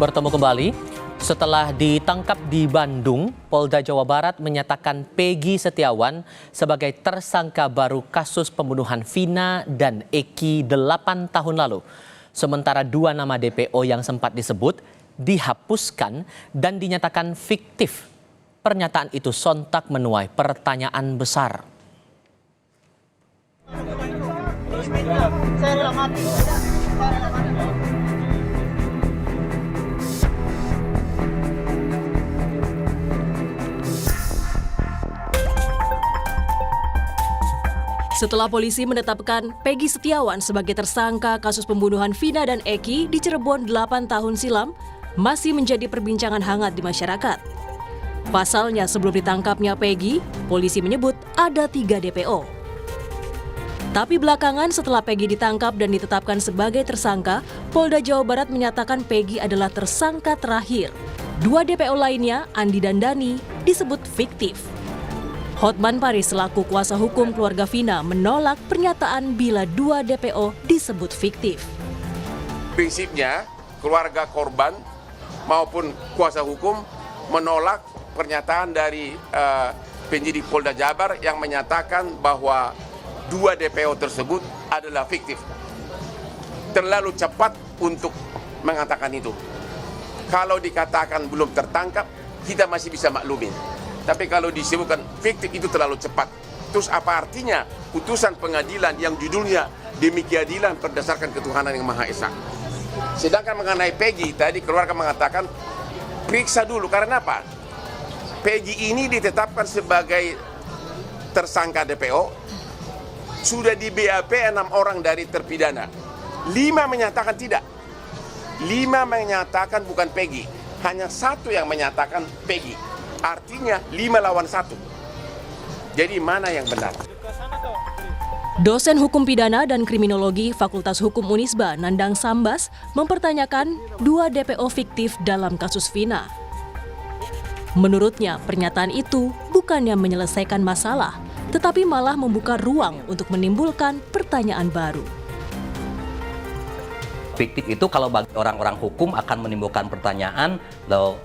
bertemu kembali. Setelah ditangkap di Bandung, Polda Jawa Barat menyatakan Peggy Setiawan sebagai tersangka baru kasus pembunuhan Vina dan Eki 8 tahun lalu. Sementara 2 nama DPO yang sempat disebut dihapuskan dan dinyatakan fiktif. Pernyataan itu sontak menuai pertanyaan besar. Setelah polisi menetapkan Peggy Setiawan sebagai tersangka kasus pembunuhan Vina dan Eki di Cirebon 8 tahun silam, masih menjadi perbincangan hangat di masyarakat. Pasalnya sebelum ditangkapnya Peggy, polisi menyebut ada 3 DPO. Tapi belakangan setelah Peggy ditangkap dan ditetapkan sebagai tersangka, Polda Jawa Barat menyatakan Peggy adalah tersangka terakhir. 2 DPO lainnya, Andi dan Dani, disebut fiktif. Hotman Paris selaku kuasa hukum keluarga Vina menolak pernyataan bila 2 DPO disebut fiktif. Prinsipnya, keluarga korban maupun kuasa hukum menolak pernyataan dari penyidik Polda Jabar yang menyatakan bahwa 2 DPO tersebut adalah fiktif. Terlalu cepat untuk mengatakan itu. Kalau dikatakan belum tertangkap, kita masih bisa maklumin. Tapi kalau disebutkan fiktif itu terlalu cepat. Terus apa artinya putusan pengadilan yang judulnya demi keadilan berdasarkan ketuhanan yang Maha Esa? Sedangkan mengenai Peggy, tadi keluarga mengatakan periksa dulu. Karena apa? Peggy ini ditetapkan sebagai tersangka DPO. Sudah di BAP 6 orang dari terpidana. 5 menyatakan tidak. 5 menyatakan bukan Peggy. Hanya 1 yang menyatakan Peggy. Artinya 5 lawan 1. Jadi mana yang benar? Dosen Hukum Pidana dan Kriminologi Fakultas Hukum Unisba, Nandang Sambas, mempertanyakan 2 DPO fiktif dalam kasus Vina. Menurutnya, pernyataan itu bukannya menyelesaikan masalah, tetapi malah membuka ruang untuk menimbulkan pertanyaan baru. Fiktif itu kalau bagi orang-orang hukum akan menimbulkan pertanyaan, loh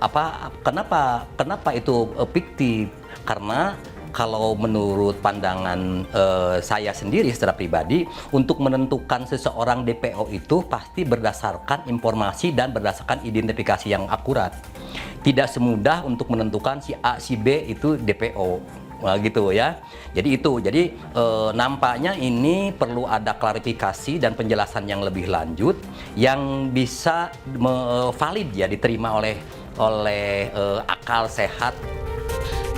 kenapa itu fiktif? Karena kalau menurut pandangan saya sendiri secara pribadi, untuk menentukan seseorang DPO itu pasti berdasarkan informasi dan berdasarkan identifikasi yang akurat. Tidak semudah untuk menentukan si A, si B itu DPO. Nah, gitu ya. Jadi nampaknya ini perlu ada klarifikasi dan penjelasan yang lebih lanjut yang bisa valid ya diterima oleh akal sehat.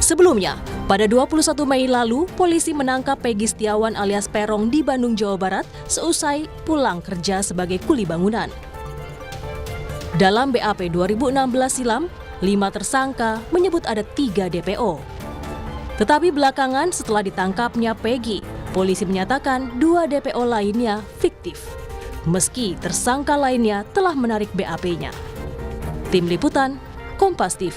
Sebelumnya, pada 21 Mei lalu, polisi menangkap Peggy Setiawan alias Peron di Bandung, Jawa Barat seusai pulang kerja sebagai kuli bangunan. Dalam BAP 2016 silam, 5 tersangka menyebut ada 3 DPO. Tetapi belakangan setelah ditangkapnya Peggy, polisi menyatakan 2 DPO lainnya fiktif. Meski tersangka lainnya telah menarik BAP-nya. Tim Liputan, Kompas TV.